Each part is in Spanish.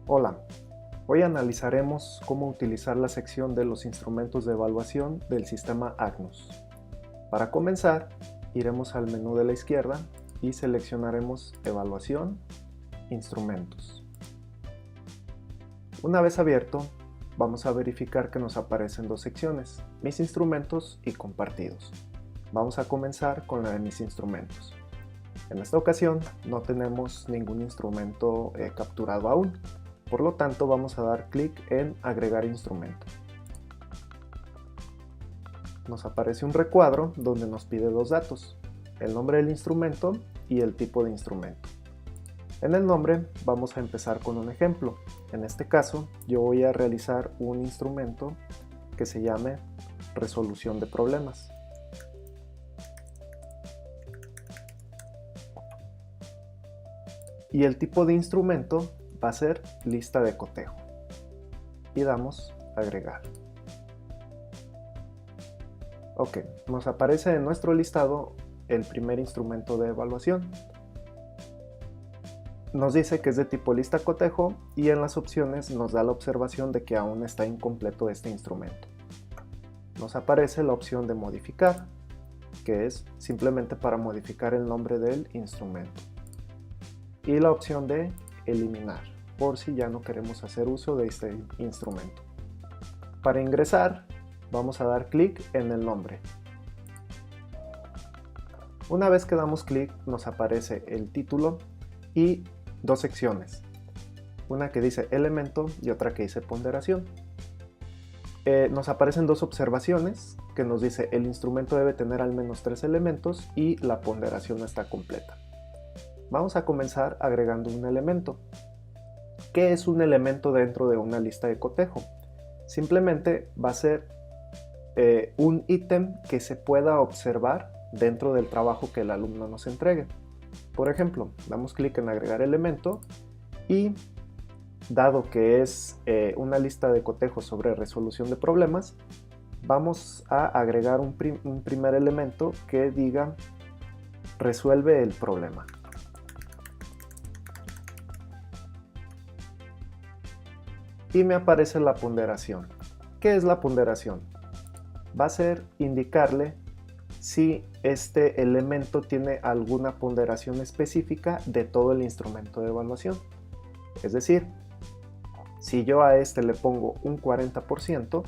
Hola, hoy analizaremos cómo utilizar la sección de los instrumentos de evaluación del sistema Agnus. Para comenzar, iremos al menú de la izquierda y seleccionaremos Evaluación, Instrumentos. Una vez abierto, vamos a verificar que nos aparecen dos secciones, Mis instrumentos y Compartidos. Vamos a comenzar con la de Mis instrumentos. En esta ocasión no tenemos ningún instrumento capturado aún. Por lo tanto, vamos a dar clic en Agregar instrumento. Nos aparece un recuadro donde nos pide dos datos, el nombre del instrumento y el tipo de instrumento. En el nombre vamos a empezar con un ejemplo. En este caso, yo voy a realizar un instrumento que se llame resolución de problemas. Y el tipo de instrumento va a ser lista de cotejo. Y damos agregar. Ok, nos aparece en nuestro listado el primer instrumento de evaluación. Nos dice que es de tipo lista cotejo y en las opciones nos da la observación de que aún está incompleto este instrumento. Nos aparece la opción de modificar, que es simplemente para modificar el nombre del instrumento. Y la opción de eliminar, por si ya no queremos hacer uso de este instrumento. Para ingresar, vamos a dar clic en el nombre. Una vez que damos clic, nos aparece el título y dos secciones. Una que dice elemento y otra que dice ponderación. Nos aparecen dos observaciones que nos dice el instrumento debe tener al menos 3 elementos y la ponderación está completa. Vamos a comenzar agregando un elemento. ¿Qué es un elemento dentro de una lista de cotejo? Simplemente va a ser un ítem que se pueda observar dentro del trabajo que el alumno nos entregue. Por ejemplo, damos clic en agregar elemento y dado que es una lista de cotejo sobre resolución de problemas, vamos a agregar un primer elemento que diga resuelve el problema. Y me aparece la ponderación. ¿Qué es la ponderación? Va a ser indicarle si este elemento tiene alguna ponderación específica de todo el instrumento de evaluación. Es decir, si yo a este le pongo un 40%,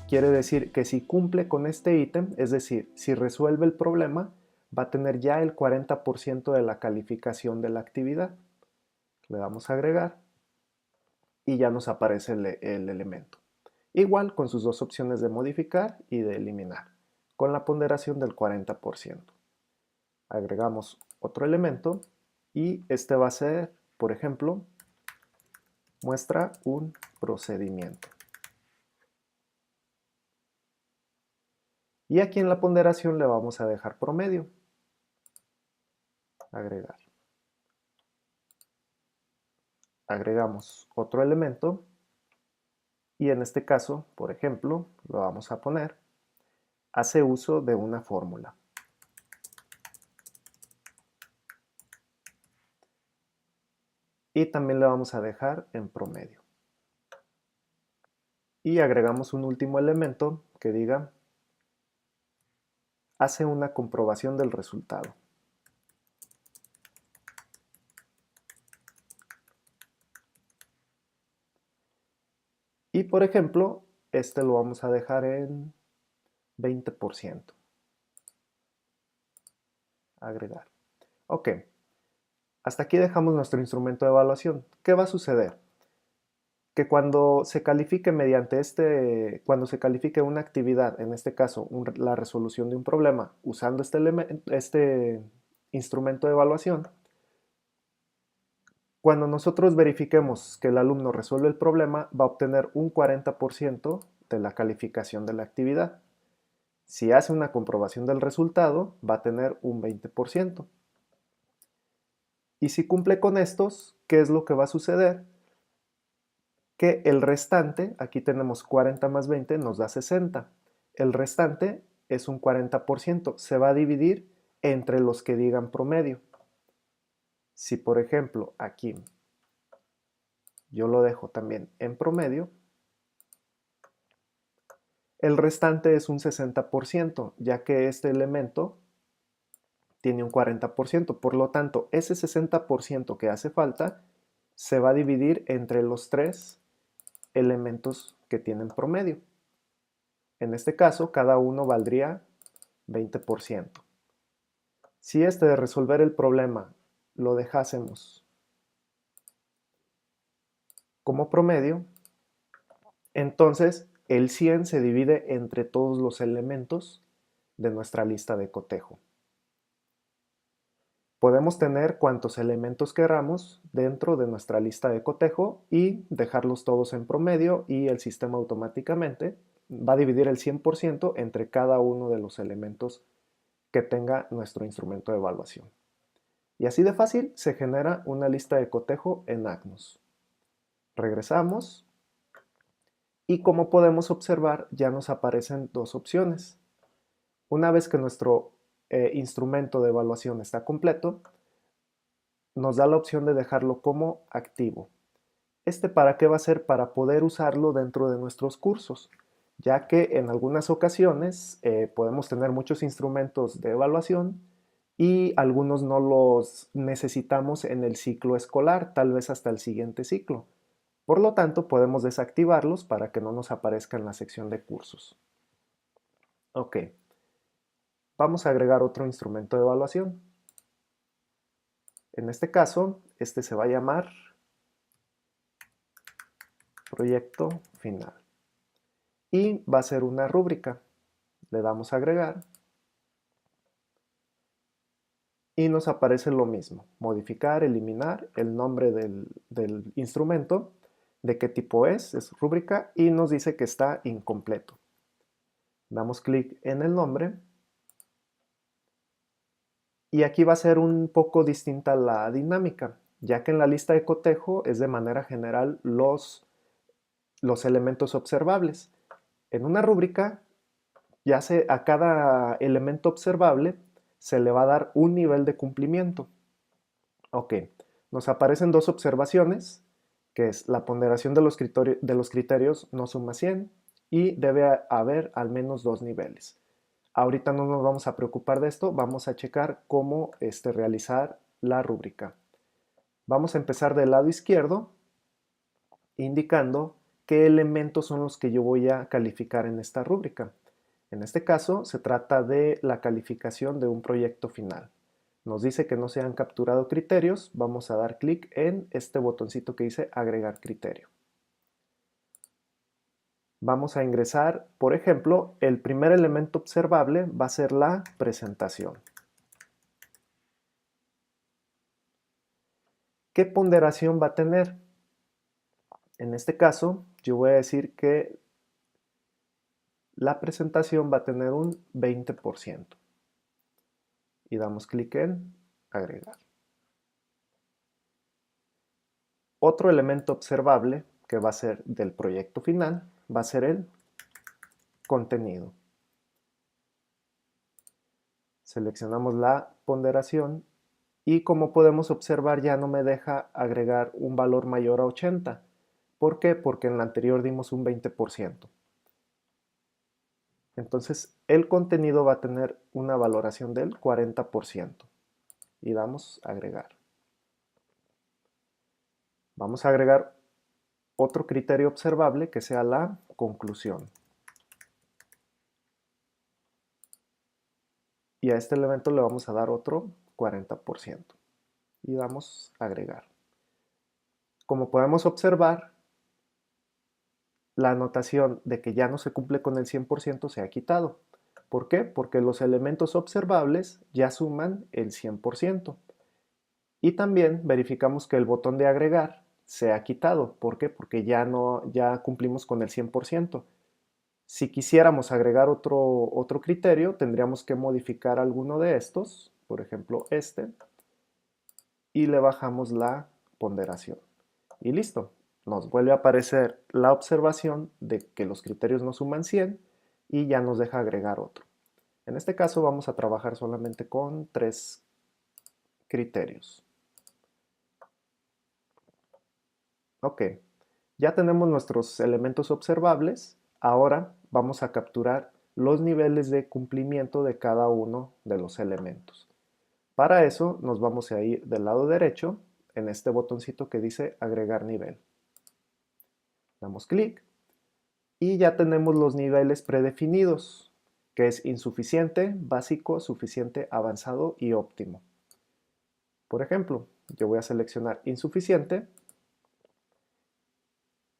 quiere decir que si cumple con este ítem, es decir, si resuelve el problema, va a tener ya el 40% de la calificación de la actividad. Le damos a agregar y ya nos aparece el elemento. Igual con sus dos opciones de modificar y de eliminar, con la ponderación del 40%. Agregamos otro elemento y este va a ser, por ejemplo, muestra un procedimiento. Y aquí en la ponderación le vamos a dejar promedio. Agregar. Agregamos otro elemento y en este caso, por ejemplo, lo vamos a poner, hace uso de una fórmula. Y también le vamos a dejar en promedio. Y agregamos un último elemento que diga hace una comprobación del resultado. Y por ejemplo, este lo vamos a dejar en 20%. Agregar. Ok. Hasta aquí dejamos nuestro instrumento de evaluación. ¿Qué va a suceder? Que cuando se califique cuando se califique una actividad, en este caso la resolución de un problema, usando este instrumento de evaluación, cuando nosotros verifiquemos que el alumno resuelve el problema, va a obtener un 40% de la calificación de la actividad. Si hace una comprobación del resultado, va a tener un 20%. Y si cumple con estos, ¿qué es lo que va a suceder? Que el restante, aquí tenemos 40 más 20, nos da 60. El restante es un 40%, se va a dividir entre los que digan promedio. Si por ejemplo aquí yo lo dejo también en promedio. El restante es un 60%, ya que este elemento tiene un 40%. Por lo tanto, ese 60% que hace falta se va a dividir entre los tres elementos que tienen promedio. En este caso, cada uno valdría 20%. Si de resolver el problema lo dejásemos como promedio, entonces el 100 se divide entre todos los elementos de nuestra lista de cotejo. Podemos tener cuantos elementos queramos dentro de nuestra lista de cotejo y dejarlos todos en promedio, y el sistema automáticamente va a dividir el 100% entre cada uno de los elementos que tenga nuestro instrumento de evaluación. Y así de fácil se genera una lista de cotejo en Agnos. Regresamos y, como podemos observar, ya nos aparecen dos opciones. Una vez que nuestro instrumento de evaluación está completo, nos da la opción de dejarlo como activo. ¿Para qué va a ser? Para poder usarlo dentro de nuestros cursos, ya que en algunas ocasiones podemos tener muchos instrumentos de evaluación y algunos no los necesitamos en el ciclo escolar, tal vez hasta el siguiente ciclo. Por lo tanto, podemos desactivarlos para que no nos aparezca en la sección de cursos. Ok, vamos a agregar otro instrumento de evaluación. En este caso, se va a llamar proyecto final y va a ser una rúbrica. Le damos a agregar y nos aparece lo mismo: modificar, eliminar, el nombre del instrumento, de qué tipo es rúbrica, y nos dice que está incompleto. Damos clic en el nombre y aquí va a ser un poco distinta la dinámica, ya que en la lista de cotejo es de manera general los elementos observables. En una rúbrica, a cada elemento observable se le va a dar un nivel de cumplimiento. Ok, nos aparecen dos observaciones, que es la ponderación de los criterios no suma 100 y debe haber al menos 2 niveles. Ahorita no nos vamos a preocupar de esto, vamos a checar cómo realizar la rúbrica. Vamos a empezar del lado izquierdo, indicando qué elementos son los que yo voy a calificar en esta rúbrica. En este caso, se trata de la calificación de un proyecto final. Nos dice que no se han capturado criterios, vamos a dar clic en este botoncito que dice agregar criterio. Vamos a ingresar, por ejemplo, el primer elemento observable va a ser la presentación. ¿Qué ponderación va a tener? En este caso, yo voy a decir que la presentación va a tener un 20%. Y damos clic en agregar. Otro elemento observable que va a ser del proyecto final va a ser el contenido. Seleccionamos la ponderación y, como podemos observar, ya no me deja agregar un valor mayor a 80. ¿Por qué? Porque en la anterior dimos un 20%. Entonces el contenido va a tener una valoración del 40%. Y damos a agregar. Vamos a agregar otro criterio observable que sea la conclusión. Y a este elemento le vamos a dar otro 40%. Y damos a agregar. Como podemos observar, la anotación de que ya no se cumple con el 100% se ha quitado. ¿Por qué? Porque los elementos observables ya suman el 100%. Y también verificamos que el botón de agregar se ha quitado. ¿Por qué? Porque ya cumplimos con el 100%. Si quisiéramos agregar otro criterio, tendríamos que modificar alguno de estos, por ejemplo y le bajamos la ponderación. Y listo, nos vuelve a aparecer la observación de que los criterios no suman 100 y ya nos deja agregar otro. En este caso vamos a trabajar solamente con 3 criterios. Ok, ya tenemos nuestros elementos observables. Ahora vamos a capturar los niveles de cumplimiento de cada uno de los elementos. Para eso nos vamos a ir del lado derecho en este botoncito que dice agregar nivel. Damos clic y ya tenemos los niveles predefinidos, que es insuficiente, básico, suficiente, avanzado y óptimo. Por ejemplo, yo voy a seleccionar insuficiente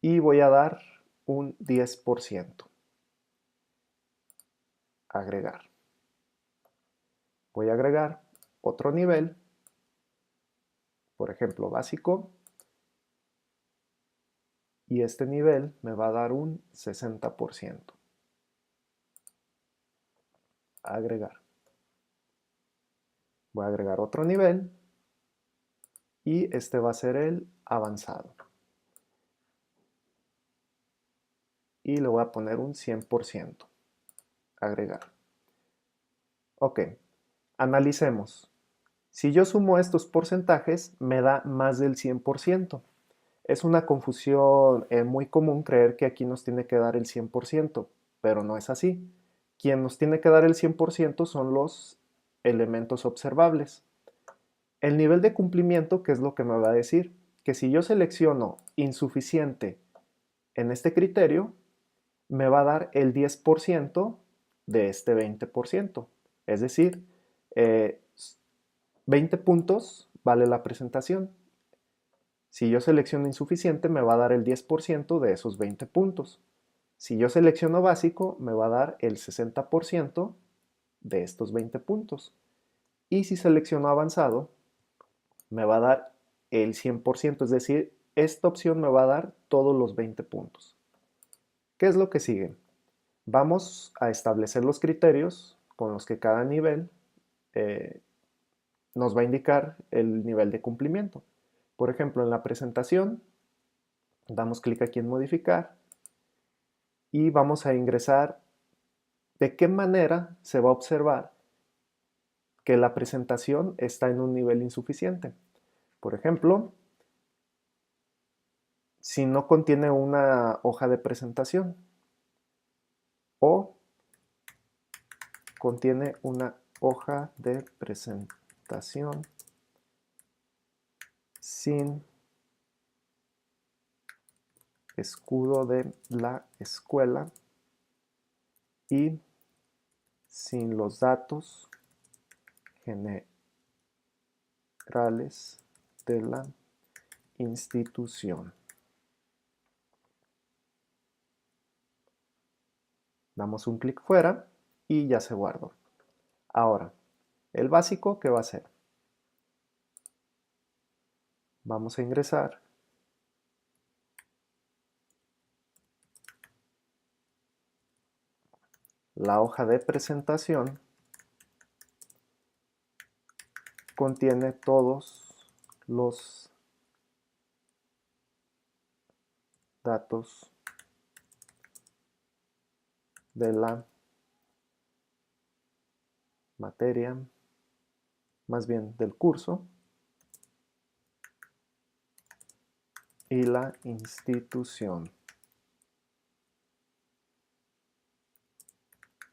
y voy a dar un 10%. Agregar. Voy a agregar otro nivel, por ejemplo básico, y este nivel me va a dar un 60%. Agregar. Voy a agregar otro nivel y este va a ser el avanzado. Y le voy a poner un 100%. Agregar. Ok, analicemos. Si yo sumo estos porcentajes, me da más del 100%. Es una confusión muy común creer que aquí nos tiene que dar el 100%, pero no es así. Quien nos tiene que dar el 100% son los elementos observables. El nivel de cumplimiento, ¿qué es lo que me va a decir? Que si yo selecciono insuficiente en este criterio, me va a dar el 10% de este 20%. Es decir, 20 puntos vale la presentación. Si yo selecciono insuficiente, me va a dar el 10% de esos 20 puntos. Si yo selecciono básico, me va a dar el 60% de estos 20 puntos. Y si selecciono avanzado, me va a dar el 100%, es decir, esta opción me va a dar todos los 20 puntos. ¿Qué es lo que sigue? Vamos a establecer los criterios con los que cada nivel nos va a indicar el nivel de cumplimiento. Por ejemplo, en la presentación, damos clic aquí en modificar y vamos a ingresar de qué manera se va a observar que la presentación está en un nivel insuficiente. Por ejemplo, si no contiene una hoja de presentación o contiene una hoja de presentación sin escudo de la escuela y sin los datos generales de la institución. Damos un clic fuera y ya se guardó. Ahora, el básico, ¿qué va a hacer? Vamos a ingresar la hoja de presentación, contiene todos los datos de la materia, más bien del curso, y la institución,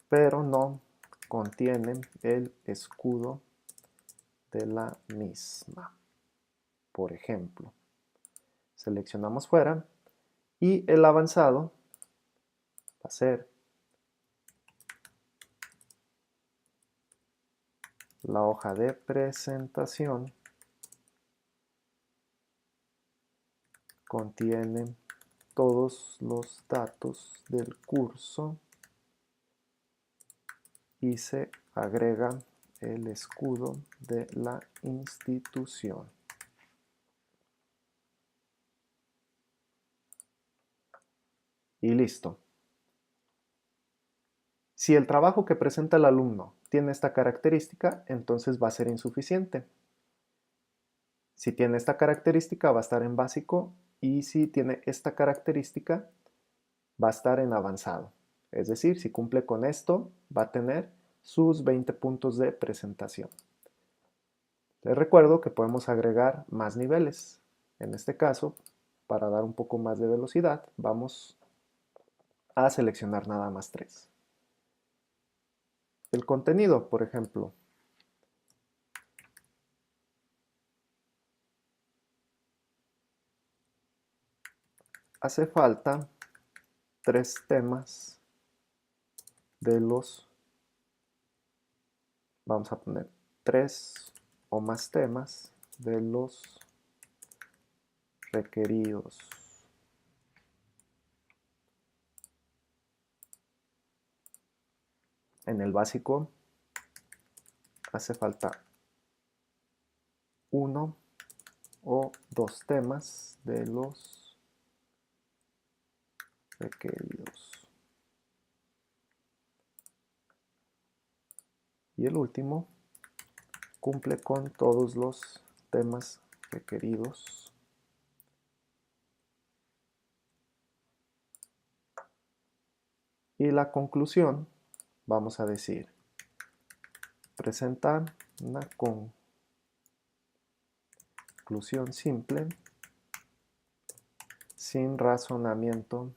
pero no contiene el escudo de la misma. Por ejemplo, seleccionamos fuera y el avanzado va a ser la hoja de presentación, contiene todos los datos del curso y se agrega el escudo de la institución. Y listo. Si el trabajo que presenta el alumno tiene esta característica, entonces va a ser insuficiente. Si tiene esta característica, va a estar en básico, y si tiene esta característica, va a estar en avanzado. Es decir, si cumple con esto, va a tener sus 20 puntos de presentación. Les recuerdo que podemos agregar más niveles. En este caso, para dar un poco más de velocidad, vamos a seleccionar nada más 3. El contenido, por ejemplo, hace falta 3 temas de los, vamos a poner 3 o más temas de los requeridos. En el básico hace falta 1 o 2 temas de los requeridos. Y el último cumple con todos los temas requeridos. Y la conclusión, vamos a decir, presentar una conclusión simple, sin razonamiento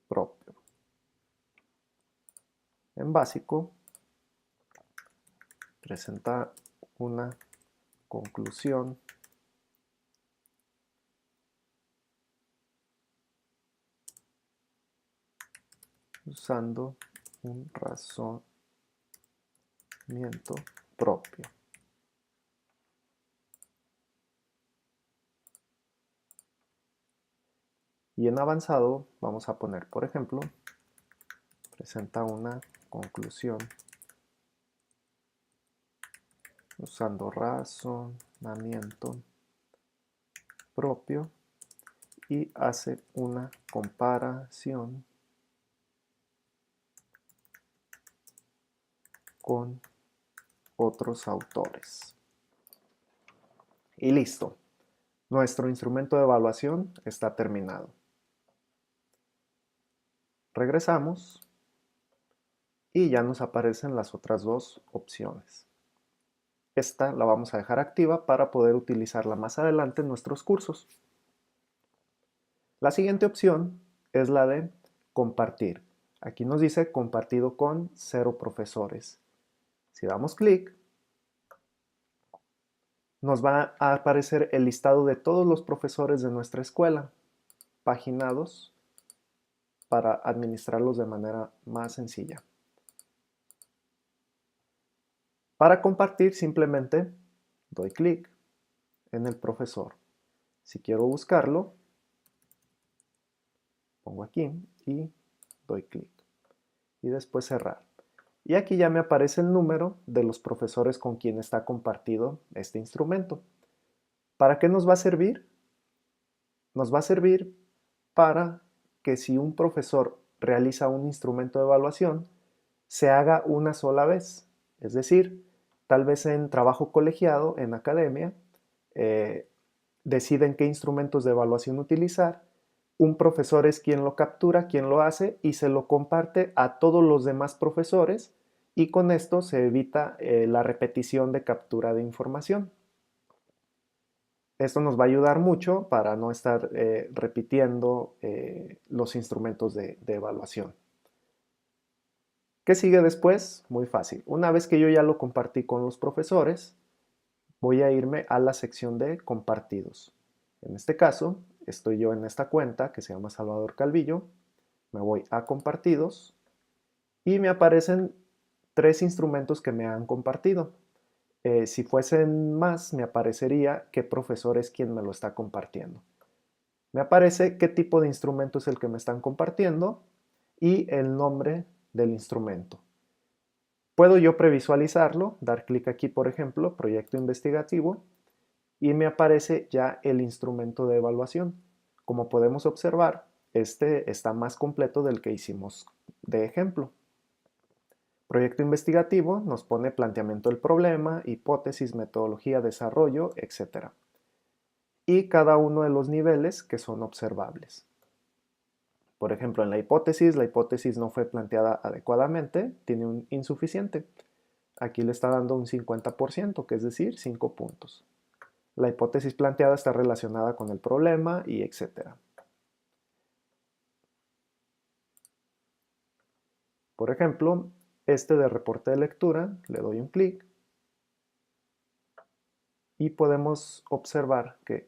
propio. En básico, presenta una conclusión usando un razonamiento propio. Y en avanzado vamos a poner, por ejemplo, presenta una conclusión usando razonamiento propio y hace una comparación con otros autores. Y listo. Nuestro instrumento de evaluación está terminado. Regresamos y ya nos aparecen las otras dos opciones. Esta la vamos a dejar activa para poder utilizarla más adelante en nuestros cursos. La siguiente opción es la de compartir. Aquí nos dice compartido con 0 profesores. Si damos clic, nos va a aparecer el listado de todos los profesores de nuestra escuela, paginados para administrarlos de manera más sencilla. Para compartir simplemente doy clic en el profesor. Si quiero buscarlo, pongo aquí y doy clic. Y después cerrar. Y aquí ya me aparece el número de los profesores con quien está compartido este instrumento. ¿Para qué nos va a servir? Nos va a servir para que si un profesor realiza un instrumento de evaluación, se haga una sola vez. Es decir, tal vez en trabajo colegiado, en academia, deciden qué instrumentos de evaluación utilizar. Un profesor es quien lo captura, quien lo hace y se lo comparte a todos los demás profesores y con esto se evita la repetición de captura de información. Esto nos va a ayudar mucho para no estar repitiendo los instrumentos de evaluación. ¿Qué sigue después? Muy fácil. Una vez que yo ya lo compartí con los profesores, voy a irme a la sección de compartidos. En este caso, estoy yo en esta cuenta que se llama Salvador Calvillo. Me voy a compartidos y me aparecen 3 instrumentos que me han compartido. Si fuesen más, me aparecería qué profesor es quien me lo está compartiendo. Me aparece qué tipo de instrumento es el que me están compartiendo y el nombre del instrumento. Puedo yo previsualizarlo, dar clic aquí, por ejemplo, proyecto investigativo, y me aparece ya el instrumento de evaluación. Como podemos observar, este está más completo del que hicimos de ejemplo. Proyecto investigativo nos pone planteamiento del problema, hipótesis, metodología, desarrollo, etc. Y cada uno de los niveles que son observables. Por ejemplo, en la hipótesis no fue planteada adecuadamente, tiene un insuficiente. Aquí le está dando un 50%, que es decir, 5 puntos. La hipótesis planteada está relacionada con el problema y etcétera. Por ejemplo, este de reporte de lectura, le doy un clic y podemos observar que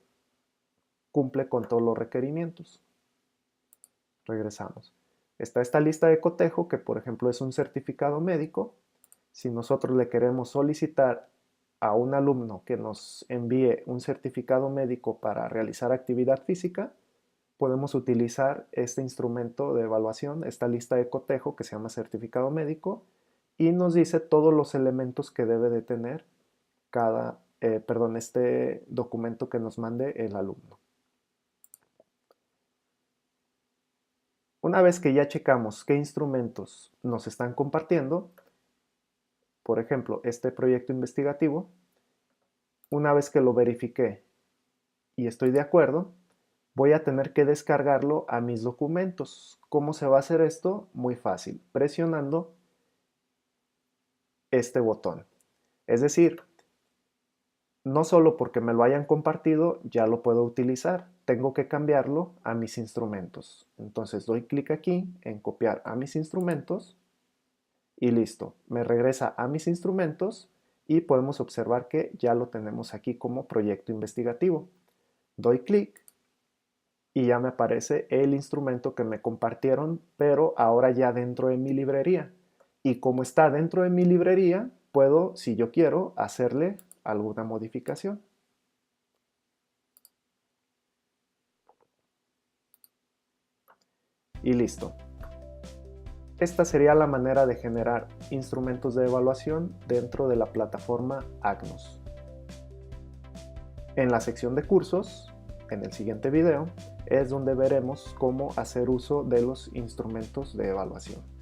cumple con todos los requerimientos. Regresamos. Está esta lista de cotejo que, por ejemplo, es un certificado médico. Si nosotros le queremos solicitar a un alumno que nos envíe un certificado médico para realizar actividad física, podemos utilizar este instrumento de evaluación, esta lista de cotejo que se llama certificado médico, y nos dice todos los elementos que debe de tener este documento que nos mande el alumno. Una vez que ya checamos qué instrumentos nos están compartiendo, por ejemplo, este proyecto investigativo, una vez que lo verifiqué y estoy de acuerdo, voy a tener que descargarlo a mis documentos. ¿Cómo se va a hacer esto? Muy fácil, presionando este botón. Es decir, no solo porque me lo hayan compartido ya lo puedo utilizar, tengo que cambiarlo a mis instrumentos. Entonces doy clic aquí en copiar a mis instrumentos y listo, me regresa a mis instrumentos y podemos observar que ya lo tenemos aquí como proyecto investigativo. Doy clic y ya me aparece el instrumento que me compartieron, pero ahora ya dentro de mi librería. Y como está dentro de mi librería, puedo, si yo quiero, hacerle alguna modificación. Y listo. Esta sería la manera de generar instrumentos de evaluación dentro de la plataforma Agnos. En la sección de cursos, en el siguiente video, es donde veremos cómo hacer uso de los instrumentos de evaluación.